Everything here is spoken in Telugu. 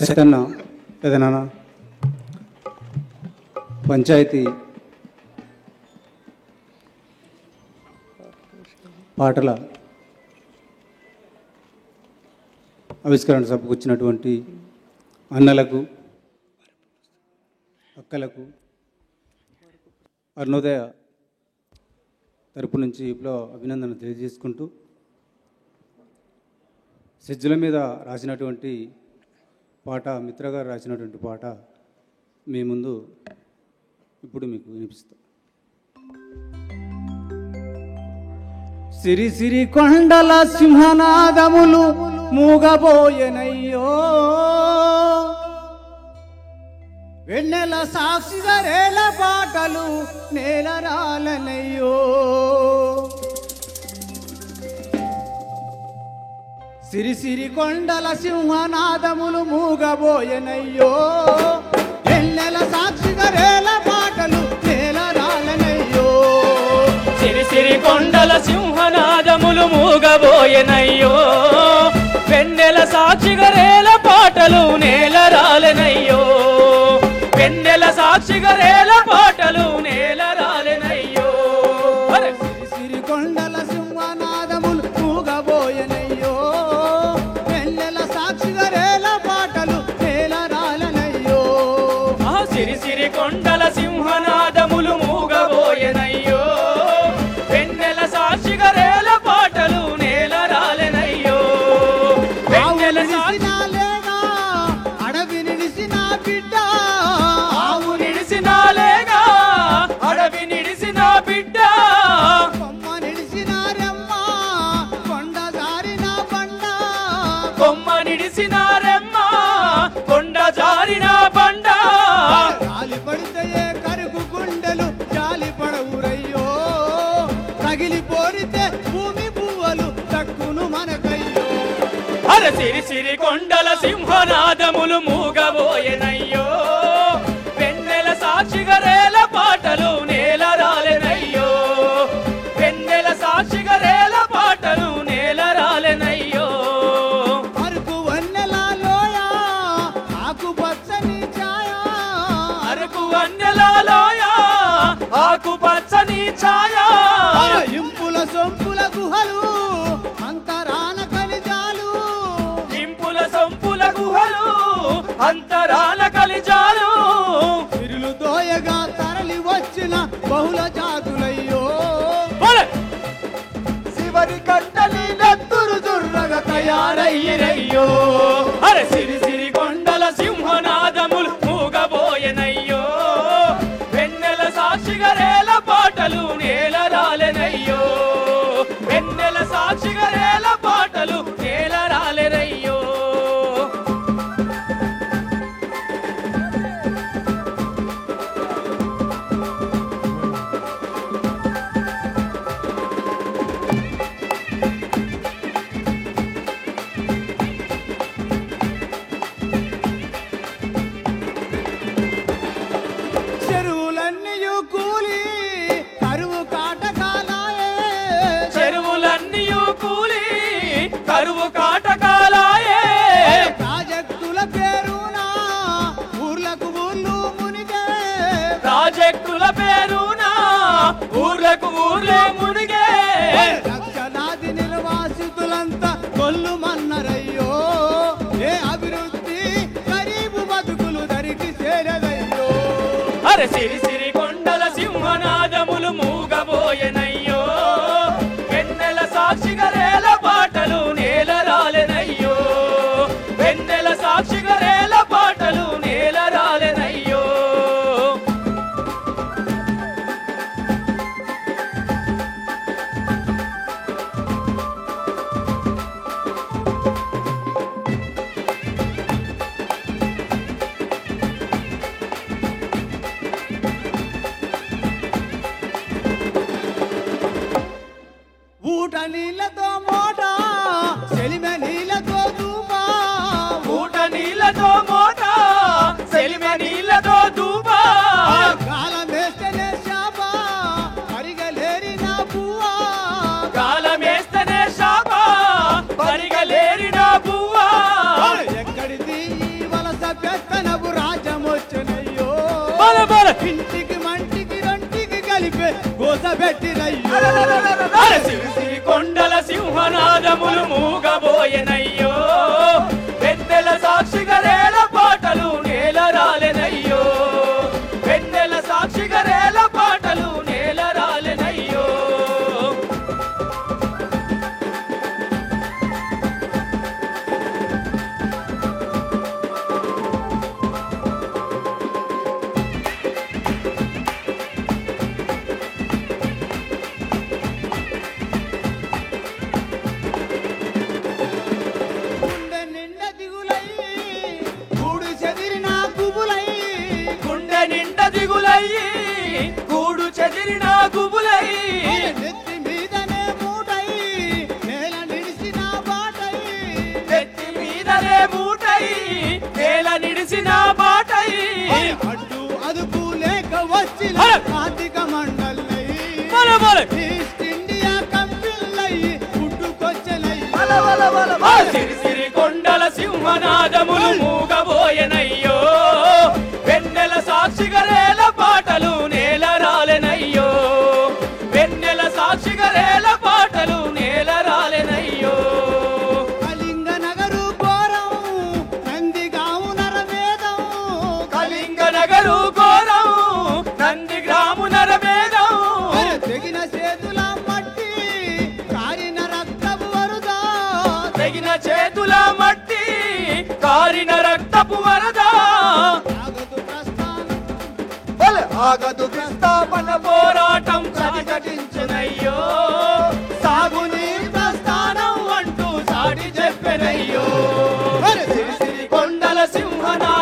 సత్యన్న పెదనాన్న పంచాయతీ పాటల ఆవిష్కరణ సభకు వచ్చినటువంటి అన్నలకు, అక్కలకు అరుణోదయ తరపు నుంచి అభినందన తెలియజేసుకుంటూ, సెజ్జుల మీద రాసినటువంటి పాట, మిత్ర గారు రాసినటువంటి పాట మీ ముందు ఇప్పుడు మీకు వినిపిస్తాం. సిరి సిరి కొండల సింహనాదములు మూగబోయెనయ్యో, వెన్నెల సాక్షిగా రేల పాటలు నేల రాలనయ్యో. సిరి సిరి కొండల సింహనాదములు మూగబోయెనయ్యో, వెన్నెల సాక్షిగా రేల పాటలు నేల రాలనయ్యో. సిరి సిరి కొండల సింహనాదములు మూగబోయెనయ్యో, వెన్నెల సాక్షిగా రేల పాటలు నేల రాలెనయ్యో. వెన్నెల సాక్షిగా రేల పాటలు నేల రాలెనయ్యో. సిరి సిరి కొండల సింహనాదములు మూగబోయెనయ్యో, వెన్నెల సాక్షిగా రేల పాటలు నేల రాలనయ్యో. సిరి సిరి కొండల సింహనాదములు మూగబోయెనయ్యో, వెన్నెల సాక్షిగా రేల పాటలు నేల రాలెనయ్యో. వెన్నెల సాక్షిగా అడవి నిడిసిన బిడ్డ, ఆవు నిడిసినాలేగా అడవి నిడిసిన బిడ్డ, కొమ్మ నిడిసిన రెమ్మ కొండ జారిన బండ, కొమ్మ నిడిసిన రెమ్మ కొండ జారిన బండ. గాలి పడితే కరుగు గుండెలు జాలి పడవురయ్యో, తగిలి పోరితే భూమి పువ్వులు దక్కును మనకయ్యో. సిరి సిరి కొండల సింహనాదములు మూగబోయెనయ్యో, వెన్నెల సాక్షిగా రేల పాటలు నేల రాలెనయ్యో. వెన్నెల సాక్షిగా రేల పాటలు నేల రాలెనయ్యో. అరకు వన్నెల లోయ ఆకు పచ్చని ఛాయ, అరకు వన్నెల లోయ ఆకు పచ్చని ఛాయ, ఇంపుల సొంపుల గుహలు అంతరాన ఖనిజాలు, ఇంపుల సొంపుల గుహలు అంతరాల కలిజాలు. తిరులు దోయగా తరలి వచ్చిన బహుళ జాతులయ్యో, శివరి కంటలి నెత్తురు జుర్రగా తయారయ్యిరయ్యో. సిరి సిరి కొండల సింహనాదములు మూగబోయెనయ్యో, వెన్నెల సాక్షిగా రేల పాటలు నేల రాలెనయ్యో. వెన్నెల సాక్షిగా రేల పాటలు నేల రాలెనయ్యో. చెరువులన్నీయు కూలి కరువు కాటకాలాయే, చెరువులన్నీయు కూలి కరువు కాటకాలాయే. ప్రాజెక్టుల పేరున ఊర్లకు ఊర్లు మునిగే, ప్రాజెక్టుల పేరున ఊర్లకు ఊర్లే మునిగే. లక్షలాది నిర్వాసితులంతా కొల్లు మన్నరయ్యో, ఏ అభివృద్ధి గరీబు బతుకులు దరికి చేరదయ్యో. సిరి సిరి కొండల సింహనాదములు మూగబోయెనయ్యో, వెన్నెల సాక్షిగా రేల పాటలు నేల రాలెనయ్యో. వెన్నెల సాక్షిగా రేల పాటలు నేల రాలెనయ్యో. ఊట నీళ్ళతో మోట సెలిమె నీళ్ళతో దూపా, ఊట నీళ్ళతో మోట సెలిమె నీళ్ళతో దూపా, కాలం వేస్తేనే శాప పరిగలేరిన పువ్వా, కాలం వేస్తేనే శాప పరిగలేరిన పువ్వా. ఎక్కడిది ఈ వలస పెత్తనపు రాజ్యం వచ్చనయ్యో బల బల ఇంటికి మంటికి రొంటికి కలిపే గోస పెట్టినయ్యో అరే సిరిసిరి కొండల సింహనాదములు మూగబోయెనయ్యో వెన్నెల సాక్షిగా రేల పాటలు నేల రాలెనయ్యో వెన్నెల సాక్షిగా రేల పాటలు నేల రాలెనయ్యో గుండె నిండా దిగులై గూడు చెదిరిన గుబులై గుండె నిండా దిగులయ్యి గూడు చెదిరిన గుబులై నెత్తి మీదనే మూటై నేల నిడిసిన బాటై నెత్తి మీదనే మూటై నేల నిడిసిన బాటై అడ్డు అదుపు లేక వచ్చిన ఆర్థిక మండలై బల బల ఈస్ట్ ఇండియా కంపెనీలై పుట్టుకొచ్చలై ఆ సిరిసిరి కొండల సింహనాదములు మూగబోయెనయ్యో వెన్నెల సాక్షిగా రేల పాటలు నేల రాలెనయ్యో వెన్నెల సాక్షిగా రేల పాటలు నేల రాలెనయ్యో కళింగ నగరు ఘోరం నందిగాము నరవేదం కళింగ నగరు ఘోరం నంది గ్రాము నరమేదం తెగిన చేతుల మట్టి కారిన రక్తపు వరుదా తెగిన చేతుల మట్టి కారిన రక్తపు వరద ఆగదు ప్రస్థానం ఆగదు విస్థాపన పోరాటం ప్రతిఘటించునయ్యో సాగునీ ప్రస్థానం అంటూ సాటి చెప్పెనయ్యో సిరిసిరి కొండల సింహనా